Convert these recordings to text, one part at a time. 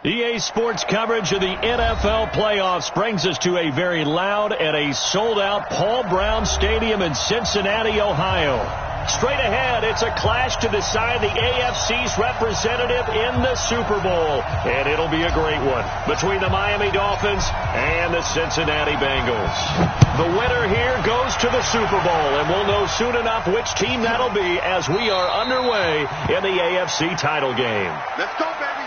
EA Sports coverage of the NFL playoffs brings us to a very loud and a sold-out Paul Brown Stadium in Cincinnati, Ohio. Straight ahead, it's a clash to decide the AFC's representative in the Super Bowl. And it'll be a great one between the Miami Dolphins and the Cincinnati Bengals. The winner here goes to the Super Bowl, and we'll know soon enough which team that'll be as we are underway in the AFC title game. Let's go, baby.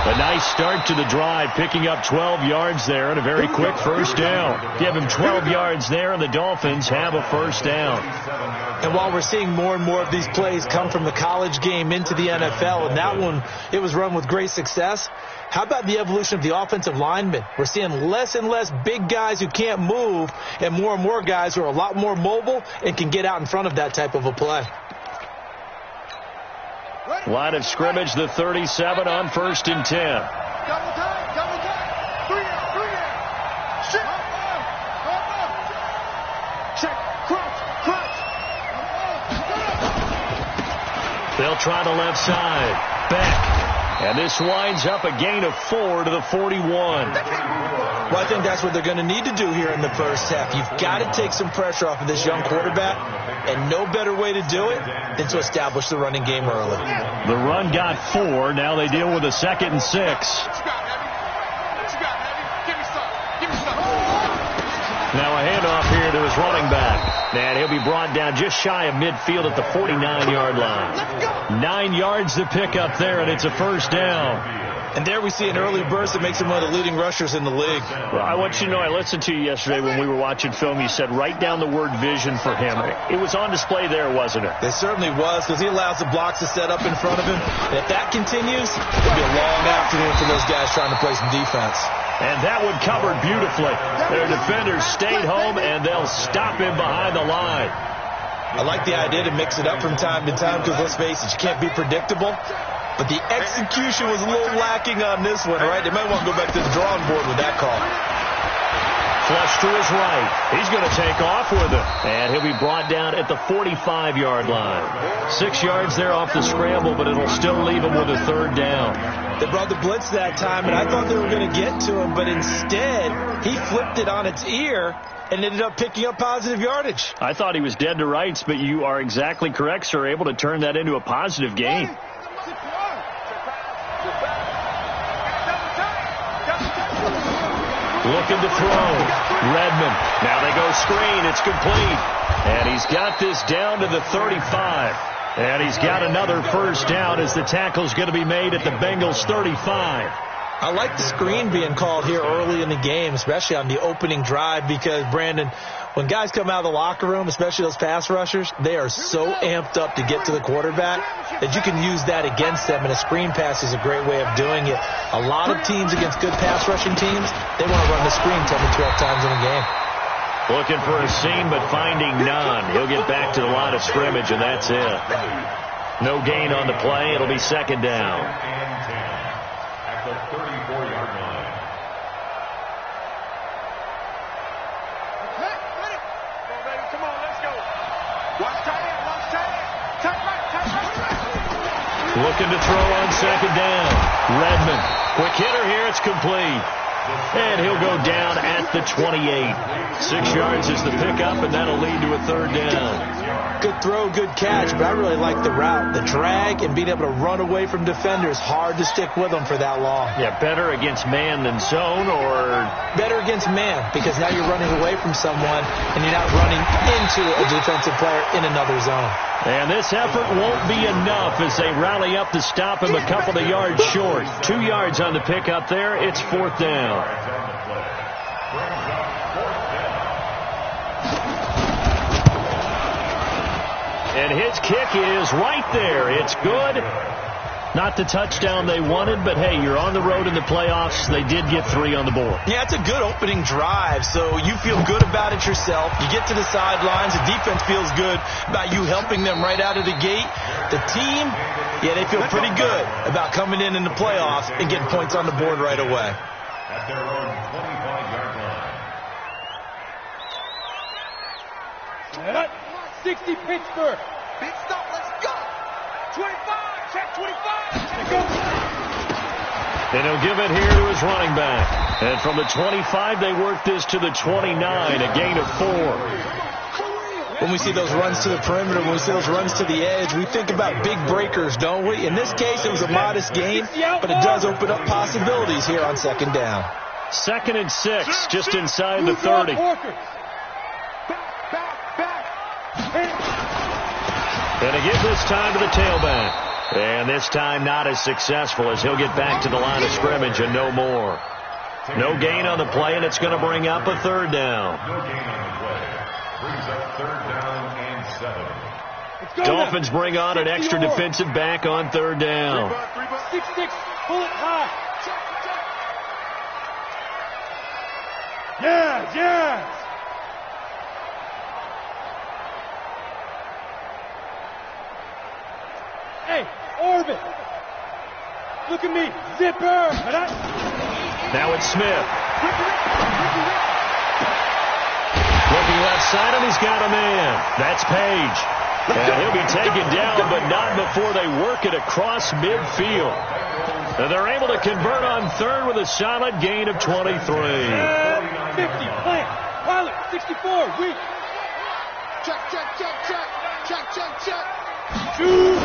A nice start to the drive, picking up 12 yards there and a very quick first down. Give him 12 yards there, and the Dolphins have a first down. And while we're seeing more and more of these plays come from the college game into the NFL, and that one, it was run with great success, how about the evolution of the offensive linemen? We're seeing less and less big guys who can't move and more guys who are a lot more mobile and can get out in front of that type of a play. Line of scrimmage, the 37 on 1st and 10. Double time. 3 out. Check. Crunch. They'll try the left side. Back. And this winds up a gain of 4 to the 41. Well, I think that's what they're going to need to do here in the first half. You've got to take some pressure off of this young quarterback, and no better way to do it than to establish the running game early. The run got 4. Now they deal with a 2nd and 6. Now a handoff here to his running back. And he'll be brought down just shy of midfield at the 49-yard line. 9 yards to pick up there, and it's a first down. And there we see an early burst that makes him one of the leading rushers in the league. Well, I want you to know, I listened to you yesterday when we were watching film. You said write down the word vision for him. It was on display there, wasn't it? It certainly was, because he allows the blocks to set up in front of him. And if that continues, it'll be a long afternoon for those guys trying to play some defense. And that one covered beautifully. Their defenders stayed home, and they'll stop him behind the line. I like the idea to mix it up from time to time, because let's face it, you can't be predictable. But the execution was a little lacking on this one, all right? They might want to go back to the drawing board with that call. Flush to his right. He's going to take off with it. And he'll be brought down at the 45-yard line. 6 yards there off the scramble, but it'll still leave him with a third down. They brought the blitz that time, and I thought they were going to get to him, but instead he flipped it on its ear and ended up picking up positive yardage. I thought he was dead to rights, but you are exactly correct, sir, able to turn that into a positive gain. Looking to throw. Redmond. Now they go screen. It's complete. And he's got this down to the 35. And he's got another first down as the tackle's going to be made at the Bengals 35. I like the screen being called here early in the game, especially on the opening drive, because, Brandon, when guys come out of the locker room, especially those pass rushers, they are so amped up to get to the quarterback that you can use that against them, and a screen pass is a great way of doing it. A lot of teams against good pass rushing teams, they want to run the screen 10 to 12 times in a game. Looking for a seam, but finding none. He'll get back to the line of scrimmage, and that's it. No gain on the play. It'll be second down. At the 34-yard line. Come on, let's go. Watch tight end. Tight right. Looking to throw on second down. Redmond. Quick hitter here. It's complete. And he'll go down at the 28. 6 yards is the pickup, and that'll lead to a third down. Good throw, good catch, but I really like the route. The drag and being able to run away from defenders, hard to stick with them for that long. Yeah, better against man than zone, or? Better against man, because now you're running away from someone, and you're not running into a defensive player in another zone. And this effort won't be enough as they rally up to stop him a couple of yards short. 2 yards on the pickup there. It's fourth down. And his kick is right there. It's good. Not the touchdown they wanted, but hey, you're on the road in the playoffs. They did get 3 on the board. Yeah, it's a good opening drive, so you feel good about it yourself. You get to the sidelines. The defense feels good about you helping them right out of the gate. The team, yeah, they feel pretty good about coming in the playoffs and getting points on the board right away. At their own 25-yard line. 60 Pittsburgh. Big stop, let's go. 25, check 25. Let's go. And he'll give it here to his running back. And from the 25, they work this to the 29, a gain of 4. When we see those runs to the perimeter, when we see those runs to the edge, we think about big breakers, don't we? In this case, it was a modest gain, but it does open up possibilities here on second down. 2nd and 6, just inside the 30. And again this time to the tailback. And this time not as successful as he'll get back to the line of scrimmage and no more. No gain on the play, and it's going to bring up a 3rd down. No gain on the play. Brings up 3rd down and 7. Dolphins bring on an extra defensive back on 3rd down. 6-6, pull it high. Yes. Hey, Orbit. Look at me. Zipper. Now it's Smith. Looking left side, and he's got a man. That's Page. And he'll be taken down, but not before they work it across midfield. And they're able to convert on 3rd with a solid gain of 23. 50, plant. Pilot, 64, weak. Check. Shoot.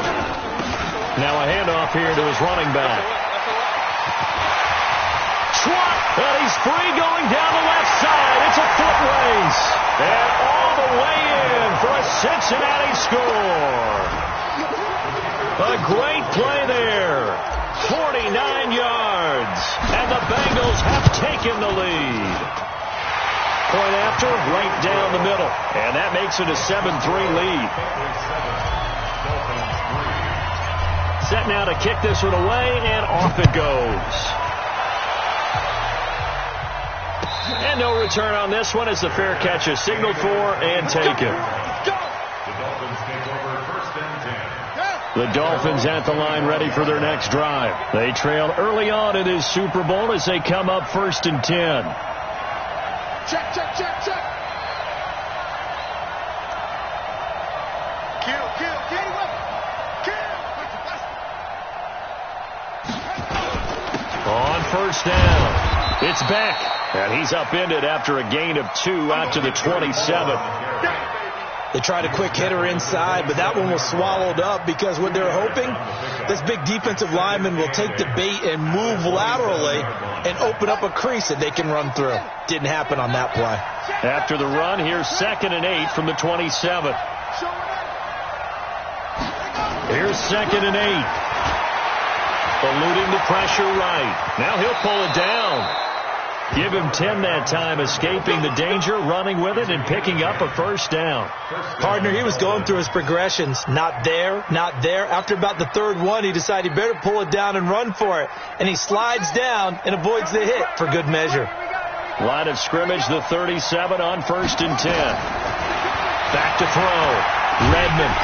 Now a handoff here to his running back. Trot, and he's free going down the left side. It's a foot race. And all the way in for a Cincinnati score. A great play there. 49 yards. And the Bengals have taken the lead. Point after, right down the middle. And that makes it a 7-3 lead. Set now to kick this one away, and off it goes. And no return on this one as the fair catch is signaled for and taken. The Dolphins at the line ready for their next drive. They trail early on in this Super Bowl as they come up 1st and 10. Check. Kill. On 1st down, it's Beck. And he's upended after a gain of 2 out to the 27. They tried a quick hitter inside, but that one was swallowed up because what they're hoping, this big defensive lineman will take the bait and move laterally and open up a crease that they can run through. Didn't happen on that play. After the run, here's 2nd and 8 from the 27. Here's 2nd and 8. Eluding the pressure right. Now he'll pull it down. Give him 10 that time, escaping the danger, running with it, and picking up a 1st down. Partner, he was going through his progressions. Not there. After about the 3rd one, he decided he better pull it down and run for it. And he slides down and avoids the hit for good measure. Line of scrimmage, the 37 on 1st and 10. Back to throw. Redmond.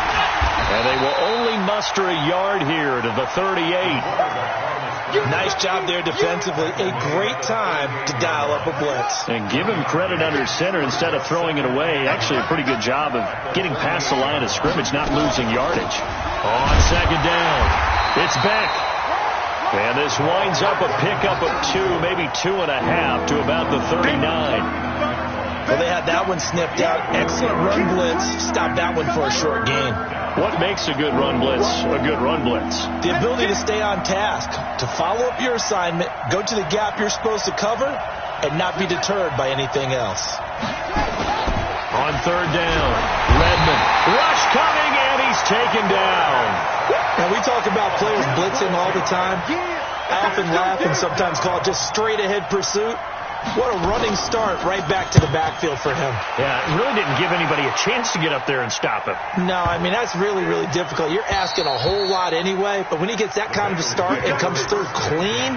And they will only muster a yard here to the 38. Nice job there defensively. A great time to dial up a blitz. And give him credit under center instead of throwing it away. Actually a pretty good job of getting past the line of scrimmage, not losing yardage. On 2nd down, it's Beck. And this winds up a pickup of 2, maybe 2.5 to about the 39. Well, they had that one snipped out. Excellent run blitz. Stopped that one for a short gain. What makes a good run blitz a good run blitz? The ability to stay on task, to follow up your assignment, go to the gap you're supposed to cover, and not be deterred by anything else. On 3rd down, Redmond. Rush coming, and he's taken down. Now, we talk about players blitzing all the time. I often laugh and sometimes call it just straight-ahead pursuit. What a running start right back to the backfield for him. Yeah, it really didn't give anybody a chance to get up there and stop him. No, I mean, that's really, really difficult. You're asking a whole lot anyway, but when he gets that kind of a start and comes through clean,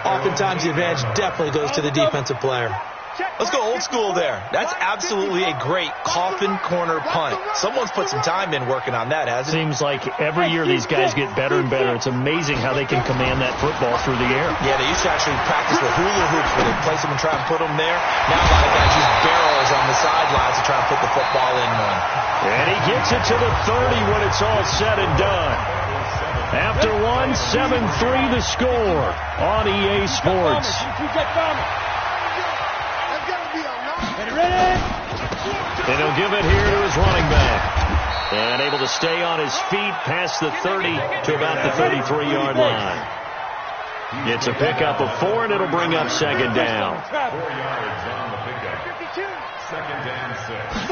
oftentimes the advantage definitely goes to the defensive player. Let's go old school there. That's absolutely a great coffin corner punt. Someone's put some time in working on that, hasn't it? Seems like every year these guys get better and better. It's amazing how they can command that football through the air. Yeah, they used to actually practice with hula hoops where they place them and try and put them there. Now a lot of guys use barrels on the sidelines to try and put the football in one. And he gets it to the 30 when it's all said and done. After 7-3 the score on EA Sports. And he'll give it here to his running back. And able to stay on his feet past the 30 to about the 33-yard line. It's a pickup of 4, and it'll bring up second down. 4 yards on the pickup. Second and 6.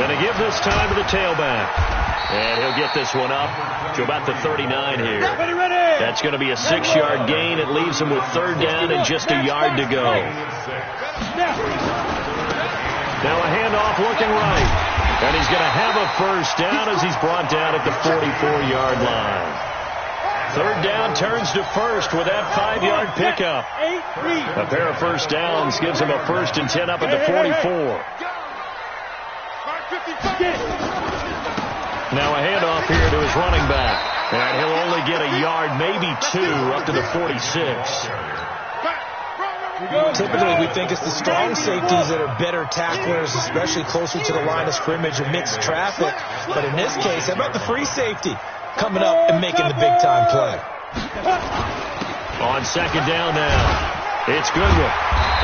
And to give this time to the tailback. And he'll get this one up to about the 39 here. That's going to be a 6-yard gain. It leaves him with third down and just a yard to go. Now a handoff looking right. And he's going to have a first down as he's brought down at the 44-yard line. Third down turns to first with that 5-yard pickup. A pair of first downs gives him a 1st and 10 up at the 44. Now a handoff here to his running back. And he'll only get a yard, maybe 2, up to the 46. Typically, we think it's the strong safeties that are better tacklers, especially closer to the line of scrimmage amidst traffic. But in this case, how about the free safety coming up and making the big-time play? On second down now, it's Goodwin.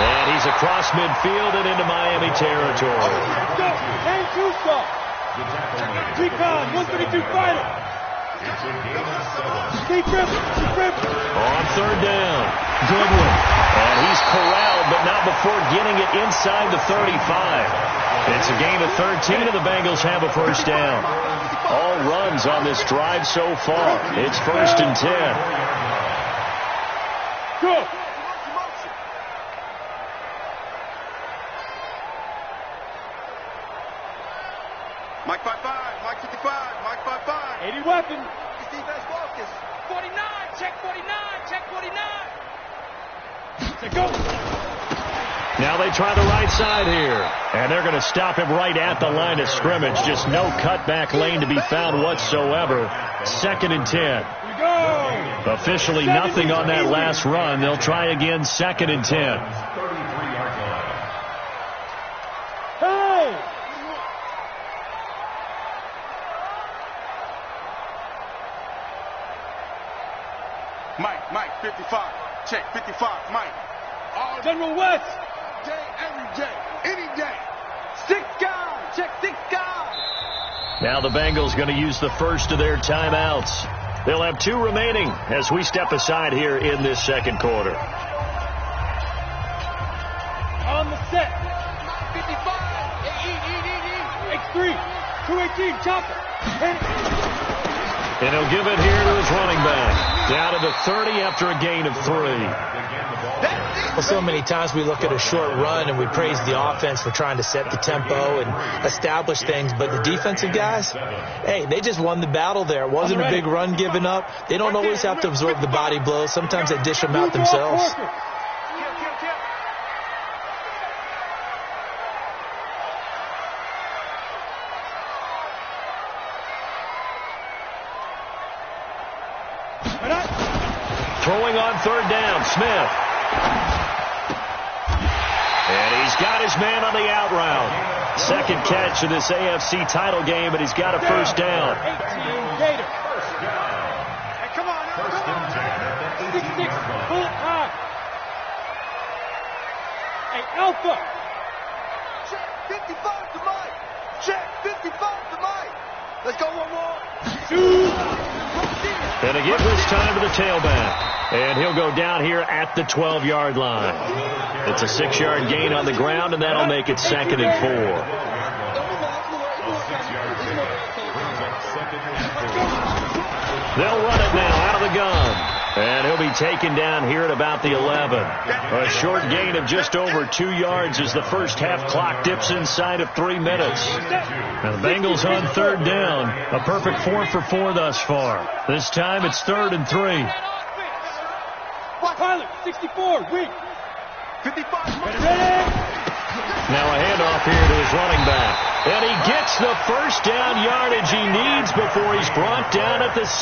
And he's across midfield and into Miami territory. Recon, 132 fighter. On third down, Goodwin. And he's corralled, but not before getting it inside the 35. It's a gain of 13, and the Bengals have a first down. All runs on this drive so far. It's 1st and 10. Go. Mike 55, Mike 55, Mike 55. 80 weapon. It's defense focus. 49, check 49, check 49. Check go. Now they try the right side here. And they're going to stop him right at the line of scrimmage. Just no cutback lane to be found whatsoever. 2nd and 10. Go. Officially nothing on that last run. They'll try again, 2nd and 10. 33-yard line. Hey. Mike 55. Check 55, Mike. All General West. Day, every day, any day. 6 guys. Check 6 guys. Now the Bengals going to use the first of their timeouts. They'll have 2 remaining as we step aside here in this second quarter. On the set. 55. X3. 218. Chopper. And he'll give it here to his running back. Down to the 30 after a gain of 3. Well, so many times we look at a short run and we praise the offense for trying to set the tempo and establish things. But the defensive guys, hey, they just won the battle there. It wasn't a big run given up. They don't always have to absorb the body blows. Sometimes they dish them out themselves. Throwing on third down, Smith. And he's got his man on the out route. Second catch of this AFC title game, and he's got a first down. 18 Gator. Hey, come on, come on. 6-6, bullet high. Hey, Alpha. Check 55 to Mike. Check 55 to Mike. Let's go one more. 2. And to give this time to the tailback. And he'll go down here at the 12-yard line. It's a 6-yard gain on the ground, and that'll make it 2nd and 4. They'll run it now out of the gun. And he'll be taken down here at about the 11. A short gain of just over 2 yards as the first half clock dips inside of 3 minutes. Now the Bengals on third down. A perfect 4 for 4 thus far. This time it's 3rd and 3. Pilot, 64, weak. 55, ready. Now a handoff here to his running back. And he gets the first down yardage he needs before he's brought down at the 6.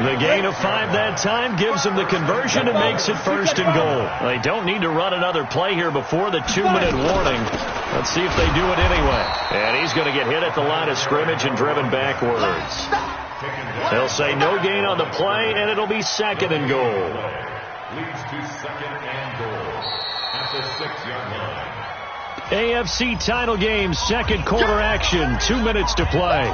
The gain of 5 that time gives him the conversion and makes it 1st and goal. They don't need to run another play here before the 2-minute warning. Let's see if they do it anyway. And he's going to get hit at the line of scrimmage and driven backwards. They'll say no gain on the play, and it'll be 2nd and goal. Leads to 2nd and goal at the 6-yard line. AFC title game, 2nd quarter action, 2 minutes to play.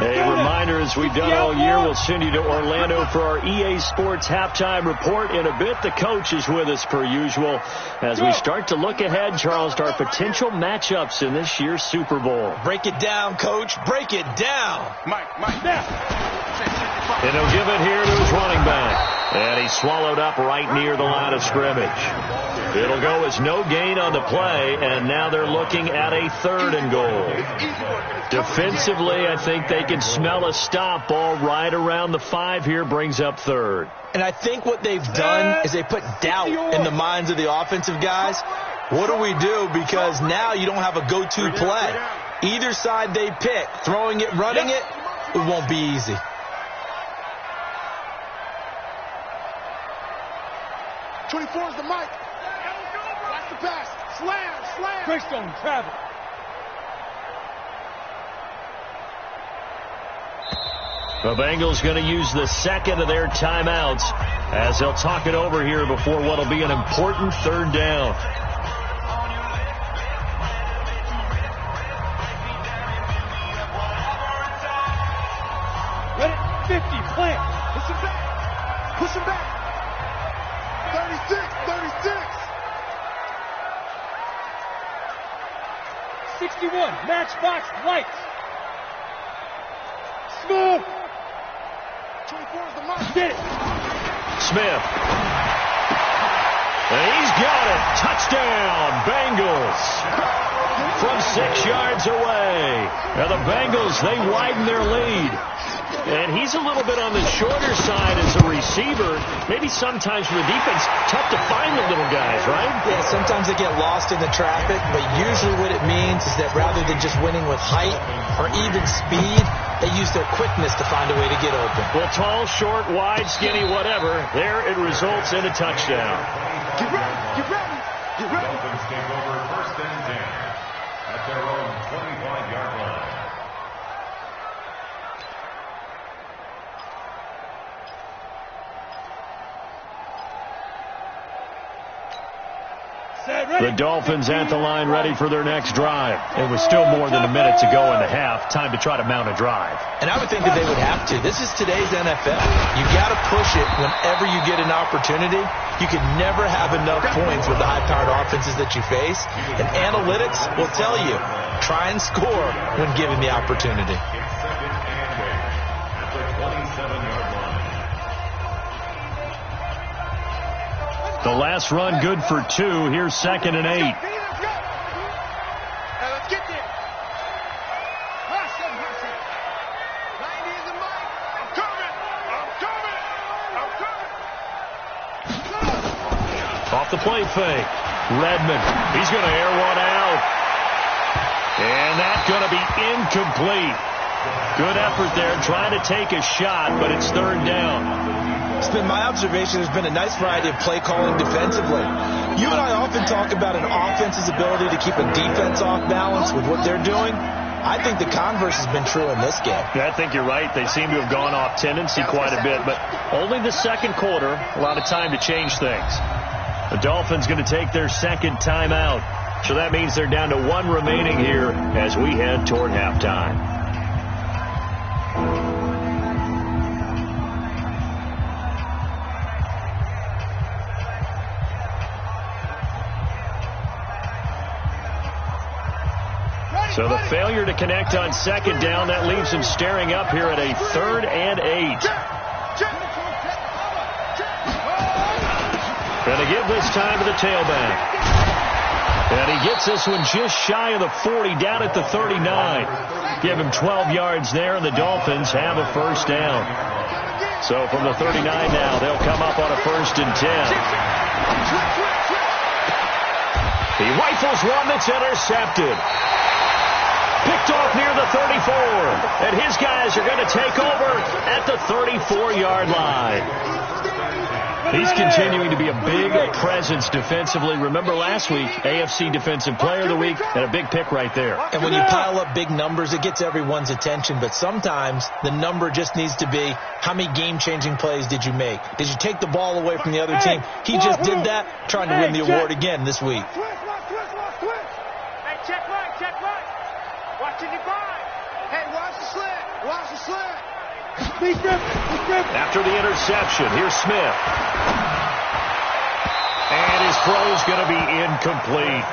A reminder, as we've done all year, we'll send you to Orlando for our EA Sports halftime report in a bit. The coach is with us per usual as we start to look ahead, Charles, to our potential matchups in this year's Super Bowl. Break it down, Coach. Break it down. Mike, now. And he'll give it here to his running back. And he's swallowed up right near the line of scrimmage. It'll go as no gain on the play, and now they're looking at a 3rd and goal. Defensively, I think they can smell a stop ball right around the 5 here, brings up 3rd. And I think what they've done is they put doubt in the minds of the offensive guys. What do we do? Because now you don't have a go-to play. Either side they pick, throwing it, running it, it won't be easy. Is the mic. Watch the pass. Slam. Greystone, travel. The Bengals going to use the 2nd of their timeouts as they'll talk it over here before what will be an important 3rd down. Ready? 50, plant. Push him back. 36. 61, matchbox lights. Smith. 24 is the mark. Did it. Smith. And he's got it. Touchdown, Bengals. From 6 yards away. Now the Bengals, they widen their lead. And he's a little bit on the shorter side as a receiver. Maybe sometimes for the defense, tough to find the little guys, right? Yeah, sometimes they get lost in the traffic, but usually what it means is that rather than just winning with height or even speed, they use their quickness to find a way to get open. Well, tall, short, wide, skinny, whatever, there it results in a touchdown. Get ready. Dolphins take over 1st and 10 at their own 25-yard line. The Dolphins at the line ready for their next drive. It was still more than a minute to go in the half. Time to try to mount a drive. And I would think that they would have to. This is today's NFL. You got to push it whenever you get an opportunity. You can never have enough points with the high-powered offenses that you face. And analytics will tell you, try and score when given the opportunity. It's 2nd and 8 at the 27-yard line. The last run good for 2. Here's 2nd and 8. Let's get there. Hot 90 is the mic. I'm coming. Off the play fake. Redmond. He's going to air one out. And that's going to be incomplete. Good effort there trying to take a shot, but it's 3rd down. It's been my observation there's been a nice variety of play calling defensively. You and I often talk about an offense's ability to keep a defense off balance with what they're doing. I think the converse has been true in this game. Yeah, I think you're right. They seem to have gone off tendency quite a bit, but only the 2nd quarter, a lot of time to change things. The Dolphins going to take their 2nd timeout. So that means they're down to 1 remaining here as we head toward halftime. So the failure to connect on second down, that leaves him staring up here at a 3rd and 8. Going to give this time to the tailback. And he gets this one just shy of the 40, down at the 39. Give him 12 yards there, and the Dolphins have a first down. So from the 39 now, they'll come up on a 1st and 10. He rifles one that's intercepted. Picked off near the 34. And his guys are going to take over at the 34-yard line. He's continuing to be a big presence defensively. Remember last week, AFC Defensive Player of the Week, and a big pick right there. And when you pile up big numbers, it gets everyone's attention. But sometimes the number just needs to be, how many game-changing plays did you make? Did you take the ball away from the other team? He just did that, trying to win the award again this week. Hey, check right. Watch it divide. Hey, watch the slant. Watch the slant. After the interception, here's Smith. And his throw's going to be incomplete.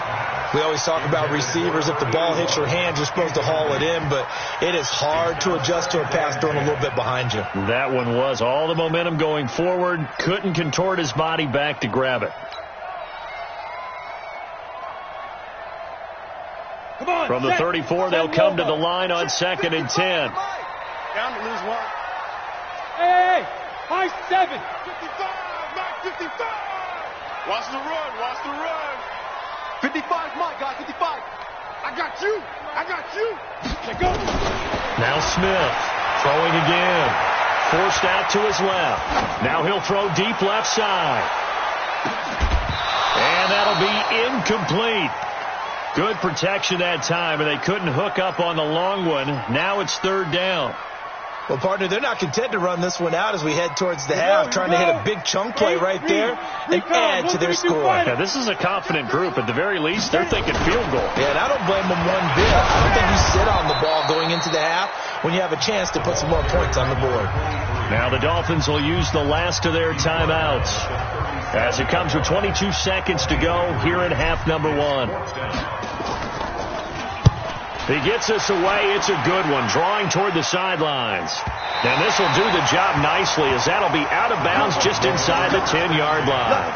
We always talk about receivers. If the ball hits your hands, you're supposed to haul it in, but it is hard to adjust to a pass thrown a little bit behind you. That one was all the momentum going forward. Couldn't contort his body back to grab it. From the 34, they'll come to the line on 2nd and 10. Down to lose one. Hey, high 7. 55, Mike, 55. Watch the run. 55, Mike, guys, 55. I got you. Let go. Now Smith throwing again. Forced out to his left. Now he'll throw deep left side. And that'll be incomplete. Good protection that time, and they couldn't hook up on the long one. Now it's 3rd down. Well, partner, they're not content to run this one out as we head towards the half, trying to hit a big chunk play right there and add to their score. Yeah, this is a confident group. At the very least, they're thinking field goal. Yeah, and I don't blame them one bit. I don't think you sit on the ball going into the half when you have a chance to put some more points on the board. Now the Dolphins will use the last of their timeouts as it comes with 22 seconds to go here in half number 1. He gets us away. It's a good one, drawing toward the sidelines. And this will do the job nicely as that'll be out of bounds just inside the 10-yard line.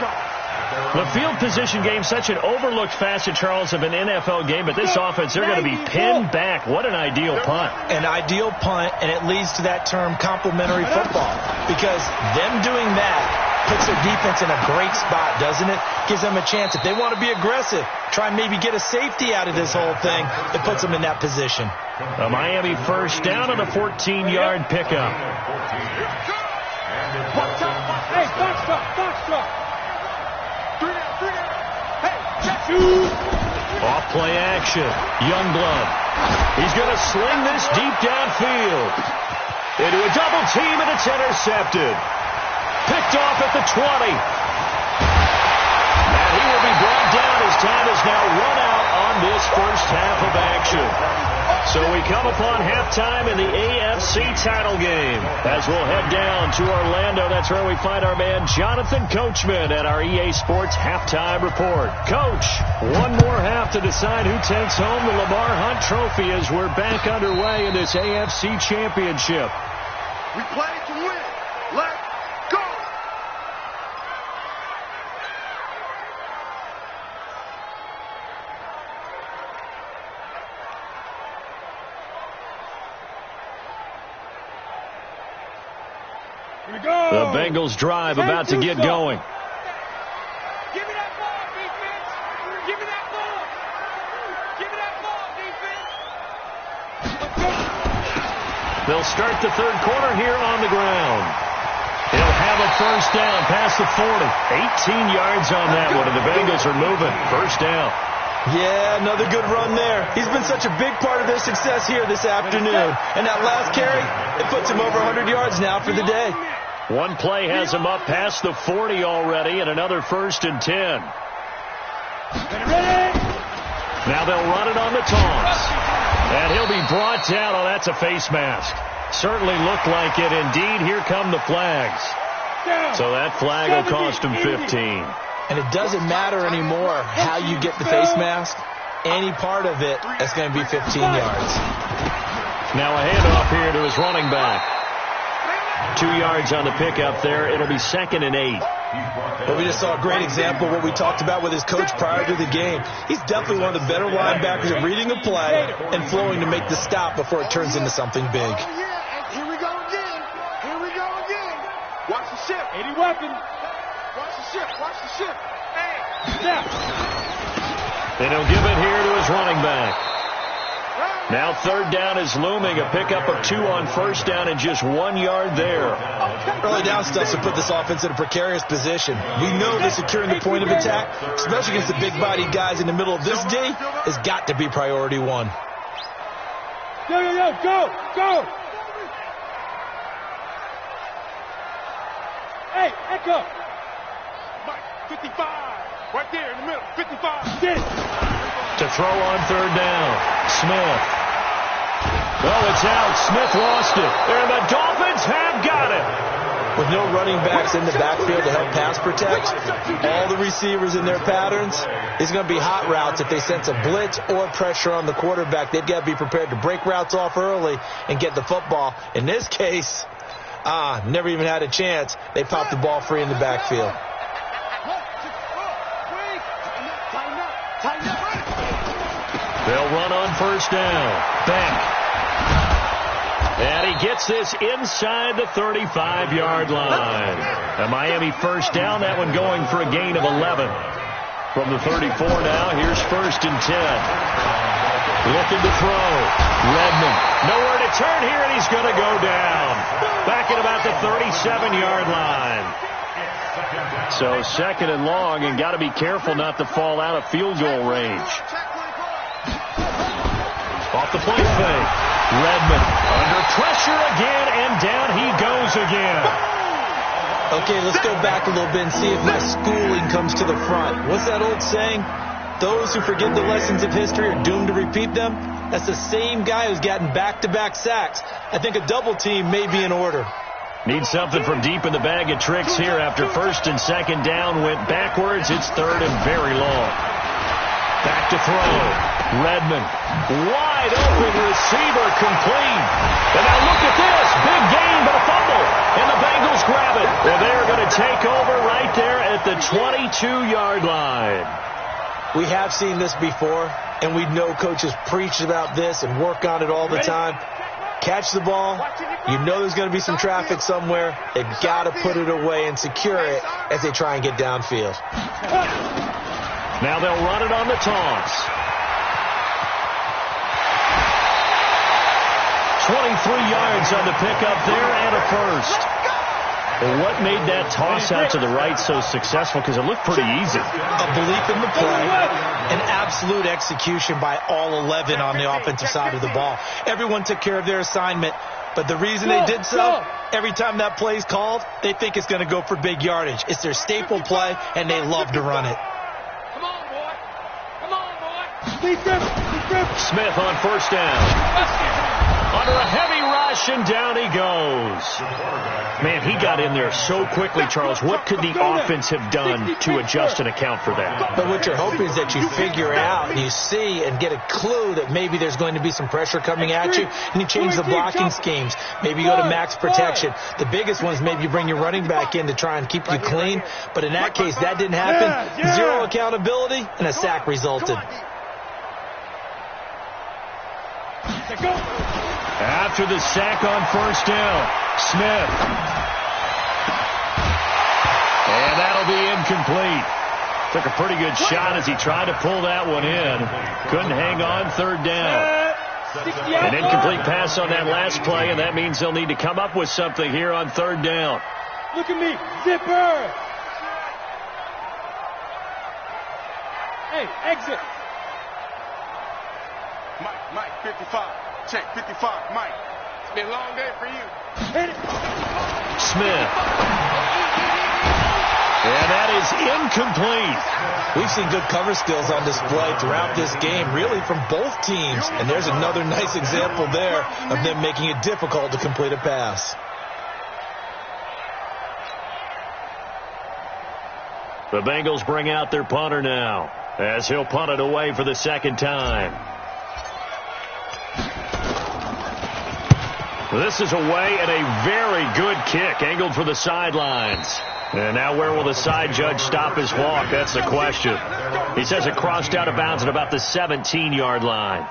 The field position game, such an overlooked facet, Charles, of an NFL game, but this offense, they're going to be pinned back. What an ideal punt. An ideal punt, and it leads to that term complementary football, because them doing that puts their defense in a great spot, doesn't it? Gives them a chance. If they want to be aggressive, try and maybe get a safety out of this whole thing, it puts them in that position. A Miami first down on a 14-yard pickup. Hey, box truck. 3 down. Hey, check. Off play action. Youngblood. He's going to sling this deep downfield. Into a double team, and it's intercepted. Picked off at the 20. And he will be brought down as time is now run out on this first half of action. So we come upon halftime in the AFC title game. As we'll head down to Orlando, that's where we find our man Jonathan Coachman at our EA Sports Halftime Report. Coach, one more half to decide who takes home the Lamar Hunt Trophy as we're back underway in this AFC Championship. We play to win. Let's go. Here we go. The Bengals drive about to get going. Give me that ball, defense. Give me that ball. Give me that ball, defense. They'll start the third quarter here on the ground. He'll have a first down past the 40. 18 yards on that one, and the Bengals are moving. First down. Yeah, another good run there. He's been such a big part of their success here this afternoon. And that last carry, it puts him over 100 yards now for the day. One play has him up past the 40 already, and another first and 10. Now they'll run it on the toss. And he'll be brought down. Oh, that's a face mask. Certainly looked like it. Indeed, here come the flags. So that flag will cost him 15. And it doesn't matter anymore how you get the face mask. any part of it, that's going to be 15 yards. Now a handoff here to his running back. 2 yards on the pickup there. It'll be 2nd and 8. But we just saw a great example of what we talked about with his coach prior to the game. He's definitely one of the better linebackers at reading a play and flowing to make the stop before it turns into something big. Here we go again. Here we go again. Watch the shift. 80 weapon. Watch the shift. Watch the shift. Hey. Snap. They don't give it here to his running back. Now 3rd down is looming. A pickup of 2 on 1st down and just 1 yard there. Early down stuff to put this offense in a precarious position. We know that securing the point of attack, especially against the big-bodied guys in the middle of this D, has got to be priority 1. Yo, go. Hey, echo. Mike, 55. Right there in the middle. 55. Get it. To throw on 3rd down. Smith. Oh, it's out. Smith lost it. And the Dolphins have got it. With no running backs in the backfield to help pass protect, all the receivers in their patterns, it's going to be hot routes. If they sense a blitz or pressure on the quarterback, they've got to be prepared to break routes off early and get the football. In this case, never even had a chance. They popped the ball free in the backfield. They'll run on 1st down. Beck. And he gets this inside the 35-yard line. A Miami 1st down. That one going for a gain of 11. From the 34 now, here's 1st and 10. Looking to throw. Redmond. Nowhere to turn here, and he's going to go down. Back at about the 37-yard line. So 2nd and long, and got to be careful not to fall out of field goal range. Off the play fake. Redmond under pressure again, and down he goes again. Okay, let's go back a little bit and see if my schooling comes to the front. What's that old saying? Those who forget the lessons of history are doomed to repeat them. That's the same guy who's gotten back-to-back sacks. I think a double team may be in order. Need something from deep in the bag of tricks here after 1st and 2nd down went backwards. It's 3rd and very long. Back to throw. Redmond, wide open receiver, complete. And now look at this, big gain, but a fumble. And the Bengals grab it. And they're going to take over right there at the 22-yard line. We have seen this before, and we know coaches preach about this and work on it all the time. Catch the ball. You know there's going to be some traffic somewhere. They've got to put it away and secure it as they try and get downfield. Now they'll run it on the toss. 23 yards on the pickup there and a 1st. Well, what made that toss out to the right so successful? Because it looked pretty easy. A belief in the play, an absolute execution by all 11 on the offensive side of the ball. Everyone took care of their assignment, but the reason they did so, every time that play is called, they think it's going to go for big yardage. It's their staple play, and they love to run it. Come on, boy. Come on, boy. Smith on 1st down. Under a heavy rush, and down he goes. Man, he got in there so quickly, Charles. What could the offense have done to adjust and account for that? But what you're hoping is that you figure out and you see and get a clue that maybe there's going to be some pressure coming at you, and you change the blocking schemes. Maybe you go to max protection. The biggest one is maybe you bring your running back in to try and keep you clean. But in that case, that didn't happen. Zero accountability, and a sack resulted. After the sack on 1st down, Smith. And that'll be incomplete. Took a pretty good shot as he tried to pull that one in. Couldn't hang on 3rd down. An incomplete pass on that last play, and that means they'll need to come up with something here on 3rd down. Look at me, zipper. Hey, exit. Mike, 55. Check, 55, Mike. It's been a long day for you. Hit it. Smith. And that is incomplete. We've seen good cover skills on display throughout this game, really from both teams. And there's another nice example there of them making it difficult to complete a pass. The Bengals bring out their punter now. as he'll punt it away for the second time. This is away and a very good kick angled for the sidelines. And now where will the side judge stop his walk? That's the question. He says it crossed out of bounds at about the 17-yard line.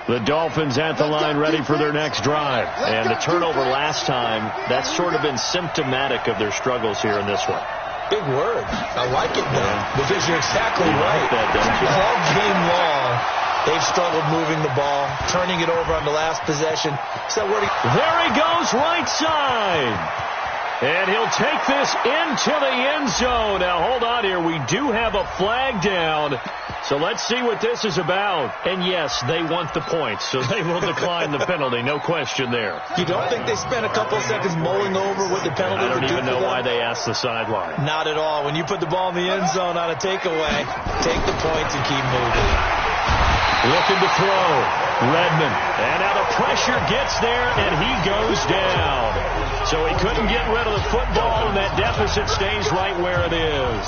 The Dolphins at the line ready for their next drive. And the turnover last time, that's sort of been symptomatic of their struggles here in this one. Big word. I like it, though, because you're exactly right. Like that, don't you? All game long, they've struggled moving the ball, turning it over on the last possession. So there he goes, right side. And he'll take this into the end zone. Now, hold on here. We do have a flag down. So let's see what this is about. And, yes, they want the points, so they will decline the penalty. No question there. You don't think they spent a couple of seconds mulling over what the penalty would do? I don't even know why they asked the sideline. Not at all. When you put the ball in the end zone on a takeaway, take the points and keep moving. Looking to throw. Redmond. And now the pressure gets there, and he goes down. So he couldn't get rid of the football, and that deficit stays right where it is.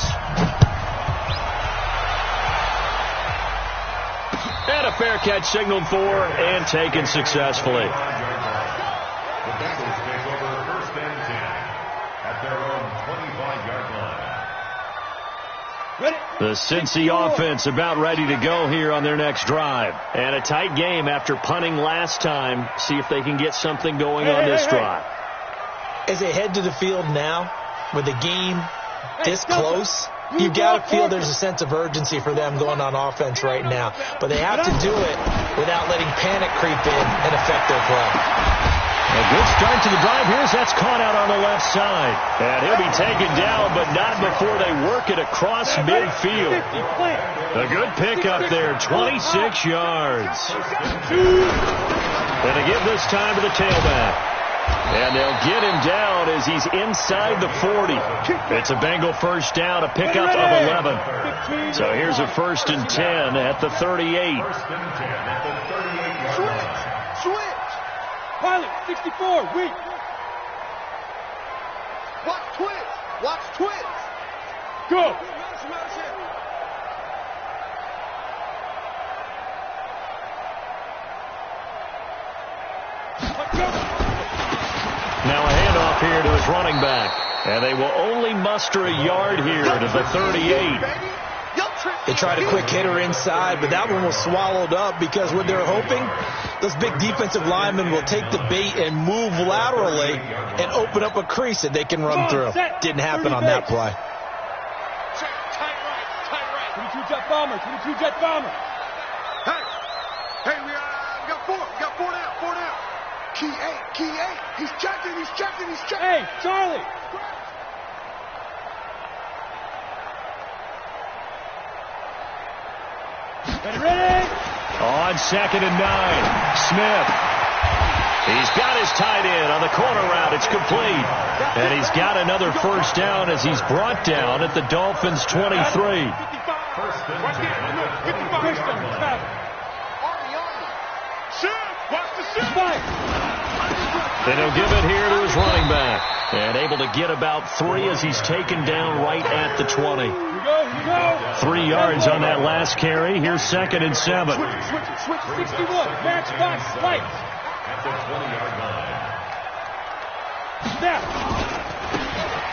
And a fair catch signaled for and taken successfully. The Bengals take over 1st and 10 at their own 25-yard line. The Cincy offense about ready to go here on their next drive. And a tight game after punting last time. See if they can get something going on this drive. As they head to the field now, with the game this close, you got to feel there's a sense of urgency for them going on offense right now. But they have to do it without letting panic creep in and affect their play. A good start to the drive here as that's caught out on the left side. And he'll be taken down, but not before they work it across midfield. A good pickup there, 26 yards. And they give this time to the tailback. And they'll get him down as he's inside the 40. It's a Bengal first down, a pickup of 11. So here's a 1st and 10 at the 38. 1st and 10 at the 38-yard line. Switch! Pilot, 64, weak. Watch twist. Watch twist. Go! Now a handoff here to his running back. And they will only muster a yard here to the 38. They tried a quick hitter inside, but that one was swallowed up because what they're hoping, those big defensive linemen will take the bait and move laterally and open up a crease that they can run through. Didn't happen on that play. Tight right. 22 jet bomber, 22 jet bomber. Hey, we got 4. We got 4 down. Key 8. He's checking. Hey, Charlie. Ready? On 2nd and 9, Smith. He's got his tight end on the corner route. It's complete. And he's got another first down as he's brought down at the Dolphins' 23. 1st and 10. Then he'll give it here to his running back. And able to get about 3 as he's taken down right at the 20. Here we go. 3 yards on that last carry. Here's 2nd and 7. Switch, 61, matchbox, light. At the 20-yard line. Snap.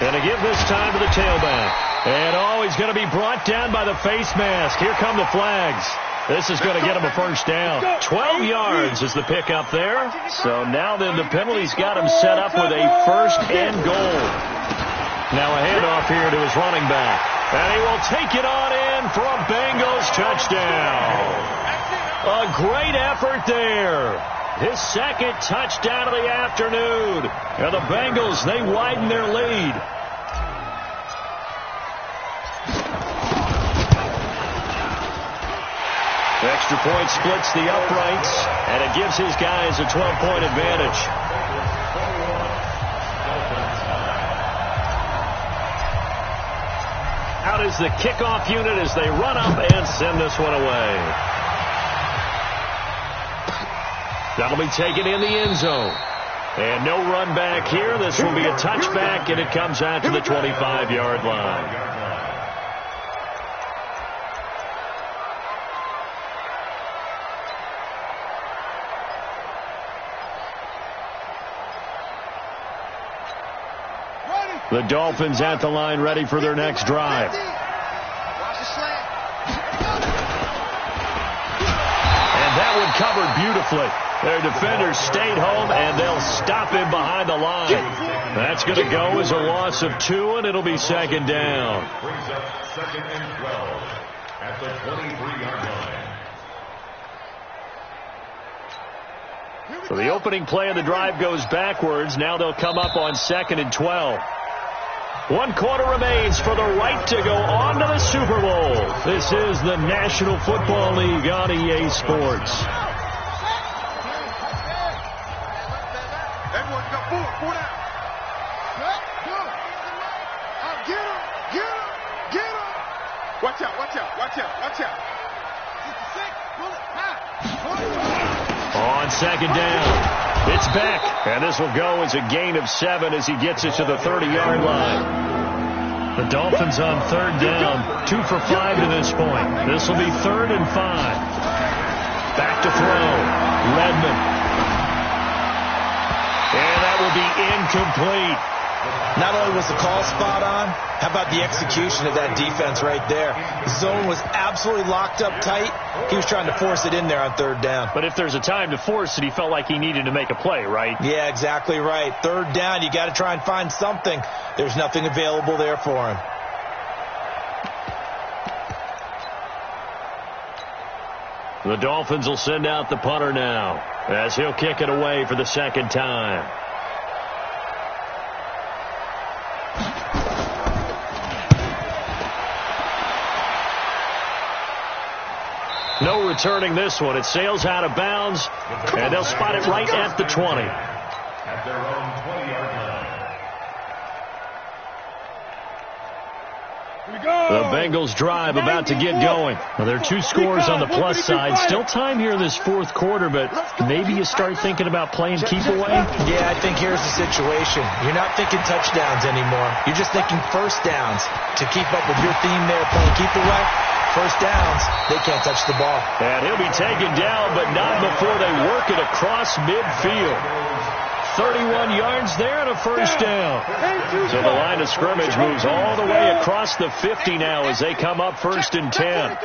And to give this time to the tailback. And he's going to be brought down by the face mask. Here come the flags. This is going to get him a first down. 12 yards is the pickup there. So now then the penalty's got him set up with a 1st and goal. Now a handoff here to his running back. And he will take it on in for a Bengals touchdown. A great effort there. His 2nd touchdown of the afternoon. And the Bengals, they widen their lead. Extra point splits the uprights, and it gives his guys a 12-point advantage. Out is the kickoff unit as they run up and send this one away. That'll be taken in the end zone. And no run back here. This will be a touchback, and it comes out to the 25-yard line. The Dolphins at the line ready for their next drive. And that one covered beautifully. Their defenders stayed home, and they'll stop him behind the line. That's going to go as a loss of 2, and it'll be second down. Brings up 2nd and 12 at the 23-yard line. So the opening play of the drive goes backwards. Now they'll come up on 2nd and 12. 1 quarter remains for the right to go on to the Super Bowl. This is the National Football League on EA Sports. Everyone got 4 down. Get him. Watch out. On second down. It's Beck, and this will go as a gain of 7 as he gets it to the 30-yard line. The Dolphins on third down, 2 for 5 to this point. This will be 3rd and 5. Back to throw. Redmond. And that will be incomplete. Not only was the call spot on, how about the execution of that defense right there? The zone was absolutely locked up tight. He was trying to force it in there on third down. But if there's a time to force it, he felt like he needed to make a play, right? Yeah, exactly right. Third down, you got to try and find something. There's nothing available there for him. The Dolphins will send out the punter now as he'll kick it away for the second time. No returning this one. It sails out of bounds, and they'll spot it right at the 20. At their own 20-yard line. The Bengals drive about to get going. Well, there are 2 scores on the plus side. Still time here in this 4th quarter, but maybe you start thinking about playing keep away? Yeah, I think here's the situation. You're not thinking touchdowns anymore. You're just thinking first downs. To keep up with your theme there, playing keep away, first downs, they can't touch the ball. And he'll be taken down, but not before they work it across midfield. 31 yards there and a first down. So the line of scrimmage moves all the way across the 50 now as they come up 1st and 10.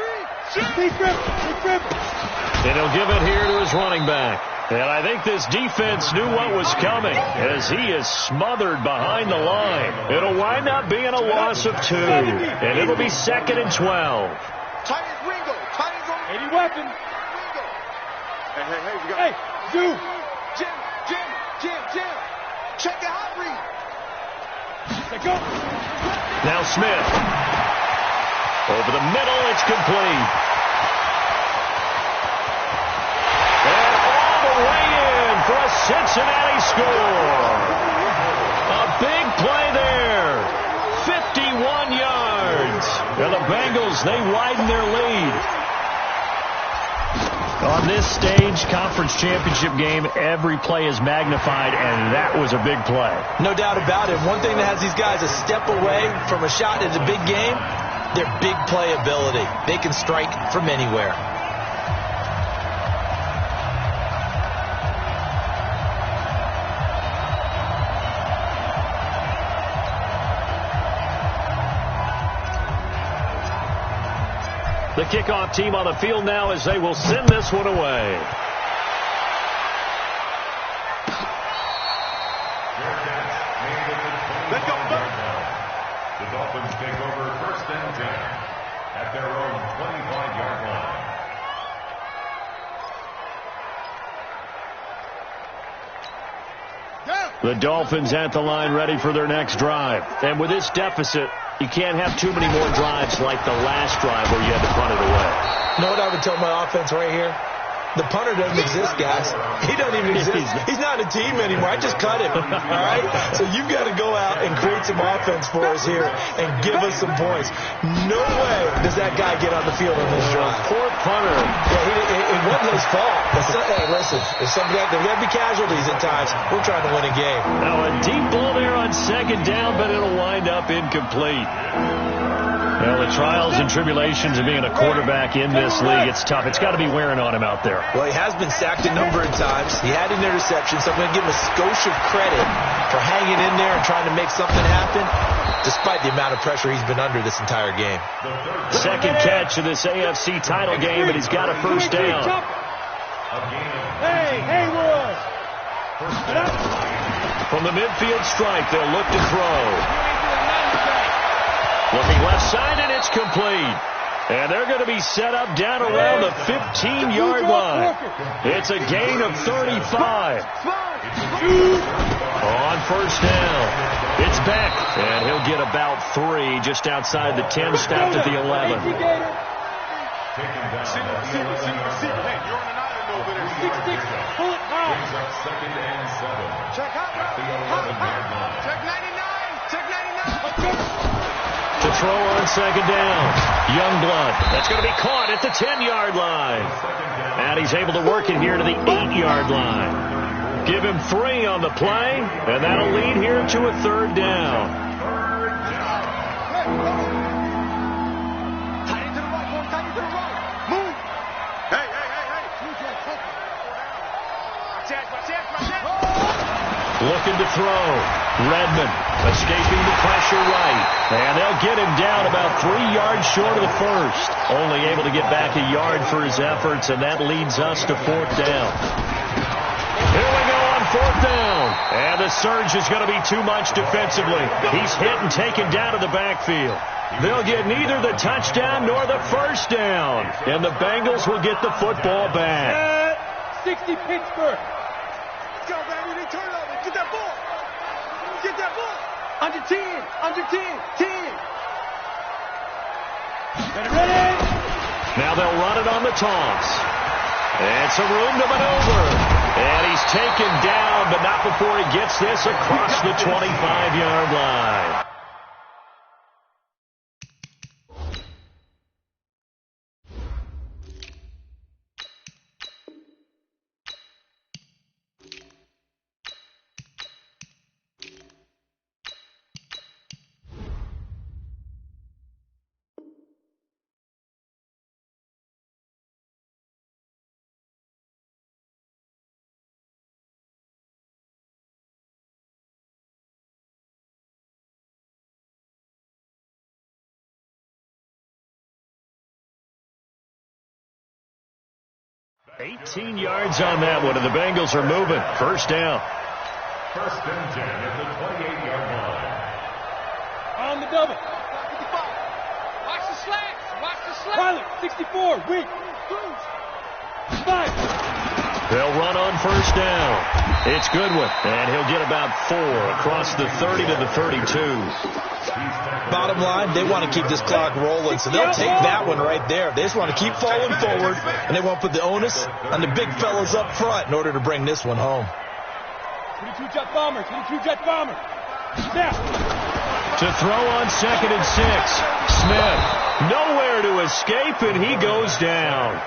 And he'll give it here to his running back. And I think this defense knew what was coming as he is smothered behind the line. It'll wind up being a loss of 2. And it'll be 2nd and 12. Titans Ringo. Titans on 80 weapon. Hey, Zoo. Jim. Check the hot read. Let go. Now Smith. Over the middle, it's complete. And all the way in for a Cincinnati score. A big play there. 51 yards. And the Bengals, they widen their lead. On this stage, conference championship game, every play is magnified, and that was a big play. No doubt about it. One thing that has these guys a step away from a shot in a big game, their big playability. They can strike from anywhere. The kickoff team on the field now as they will send this one away. Let's go. The Dolphins take over 1st and 10 at their own 25-yard line. The Dolphins at the line ready for their next drive. And with this deficit, you can't have too many more drives like the last drive where you had to punt it away. You know what I would tell my offense right here? The punter doesn't exist, guys. He doesn't even exist. He's not a team anymore. I just cut him, all right? So you've got to go out and create some offense for us here and give us some points. No way does that guy get on the field on this drive. Poor punter. Yeah, it wasn't his fault. Hey, listen, there's going to be casualties at times. We're trying to win a game. Now a deep ball there on second down, but it'll wind up incomplete. Well, the trials and tribulations of being a quarterback in this league, it's tough. It's got to be wearing on him out there. Well, he has been sacked a number of times. He had an interception, so I'm going to give him a skosh of credit for hanging in there and trying to make something happen, despite the amount of pressure he's been under this entire game. Second catch of this AFC title game, and he's got a first down. Hey, Haywood! From the midfield stripe, they'll look to throw. Looking left side, and it's complete. And they're going to be set up down around the 15-yard line. It's a gain of 35. On first down, it's Beck, and he'll get about 3 just outside the 10, stopped at the 11. Hey, you're on an island over there. 6-6, pull it high. Second and 7. Check out. Check 99. Check 99. To throw on second down. Youngblood. That's going to be caught at the 10-yard line. And he's able to work it here to the 8-yard line. Give him 3 on the play, and that'll lead here to a third down. Tight to the right, one tight to the right. Move. Hey. Looking to throw. Redmond escaping the pressure right. And they'll get him down about 3 yards short of the first. Only able to get back a yard for his efforts, and that leads us to fourth down. Here we go on fourth down. And the surge is going to be too much defensively. He's hit and taken down to the backfield. They'll get neither the touchdown nor the first down. And the Bengals will get the football back. 60 Pittsburgh. Let's go, baby. They turn it over. Get that ball. Get that ball. Under 10. 10. Ready? Now they'll run it on the toss. And some room to maneuver. And he's taken down, but not before he gets this across the 25-yard line. $18 yards on that one, and the Bengals are moving. First down. First and 10 at the 28-yard line. On the double. Watch the slats. Pilot, 64, weak. 5. They'll run on first down. It's Goodwin, and he'll get about 4 across the 30 to the 32. Bottom line, they want to keep this clock rolling, so they'll take that one right there. They just want to keep falling forward, and they want to put the onus on the big fellas up front in order to bring this one home. 22 jet bomber. Snap. To throw on second and 6. Smith, nowhere to escape, and he goes down.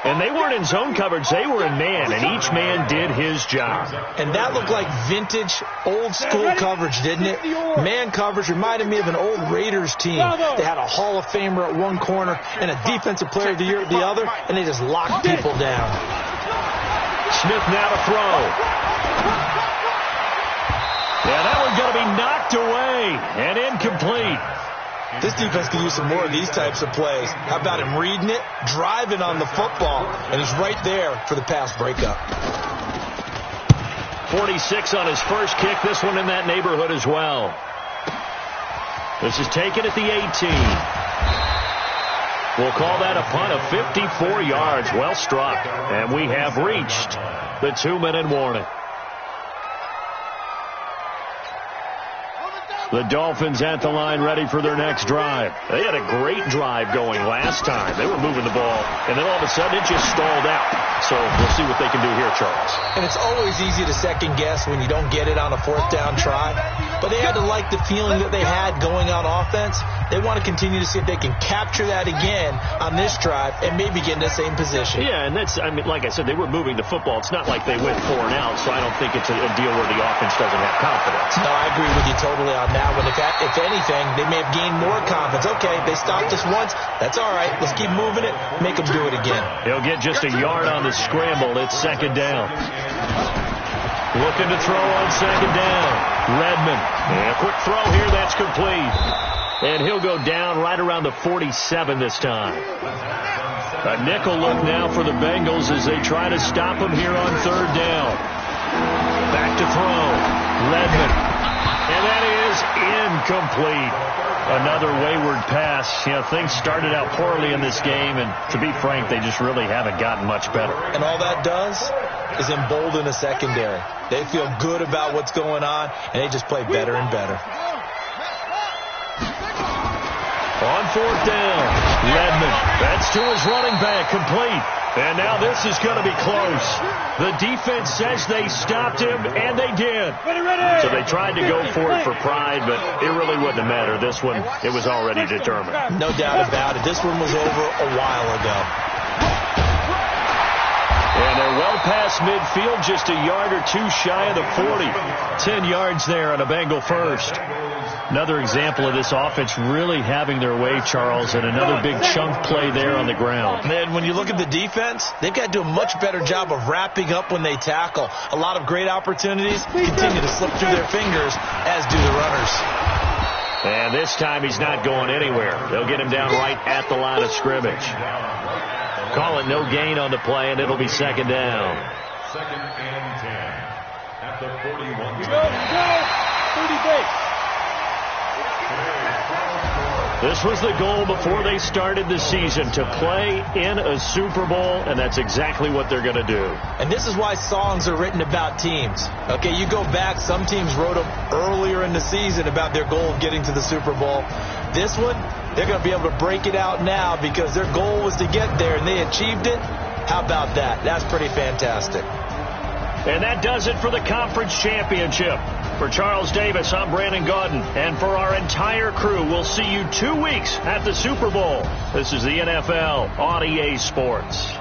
And they weren't in zone coverage. They were in man, and each man did his job. And that looked like vintage, old-school coverage, didn't it? Man coverage reminded me of an old Raiders team. They had a Hall of Famer at one corner and a defensive player of the year at the other, and they just locked people down. Smith now to throw. Yeah, that one's going to be knocked away and incomplete. This defense could use some more of these types of plays. How about him reading it, driving on the football, and he's right there for the pass breakup. 46 on his first kick. This one in that neighborhood as well. This is taken at the 18. We'll call that a punt of 54 yards. Well struck. And we have reached the 2-minute warning. The Dolphins at the line ready for their next drive. They had a great drive going last time. They were moving the ball, and then all of a sudden it just stalled out. So we'll see what they can do here, Charles. And it's always easy to second guess when you don't get it on a fourth down try. But they had to like the feeling that they had going on offense. They want to continue to see if they can capture that again on this drive and maybe get in the same position. Yeah, and that's, I mean, like I said, they were moving the football. It's not like they went 4 and out, so I don't think it's a deal where the offense doesn't have confidence. No, I agree with you totally on that one. If anything, they may have gained more confidence. Okay, they stopped us once. That's all right. Let's keep moving it. Make them do it again. He'll get just a yard on the scramble. It's second down. Looking to throw on second down. Redmond. And a quick throw here. That's complete. And he'll go down right around the 47 this time. A nickel look now for the Bengals as they try to stop him here on third down. Back to throw. Redmond. And that is incomplete. Another wayward pass. You know, things started out poorly in this game, and to be frank, they just really haven't gotten much better. And all that does is embolden a secondary. They feel good about what's going on, and they just play better and better. On fourth down, Redmond. That's to his running back, complete. And now this is going to be close. The defense says they stopped him, and they did. So they tried to go for it for pride, but it really wouldn't have mattered. This one, it was already determined. No doubt about it. This one was over a while ago. And they're well past midfield, just a yard or two shy of the 40. 10 yards there on a Bengal first. Another example of this offense really having their way, Charles, and another big chunk play there on the ground. And when you look at the defense, they've got to do a much better job of wrapping up when they tackle. A lot of great opportunities continue to slip through their fingers, as do the runners. And this time he's not going anywhere. They'll get him down right at the line of scrimmage. Call it no gain on the play, and it'll be second down. Second and 10 at the 41. Go. 30 base. This was the goal before they started the season, to play in a Super Bowl, and that's exactly what they're going to do. And this is why songs are written about teams. Okay, you go back, some teams wrote them earlier in the season about their goal of getting to the Super Bowl. This one, they're going to be able to break it out now because their goal was to get there, and they achieved it. How about that? That's pretty fantastic. And that does it for the conference championship. For Charles Davis, I'm Brandon Gaudin. And for our entire crew, we'll see you 2 weeks at the Super Bowl. This is the NFL on EA Sports.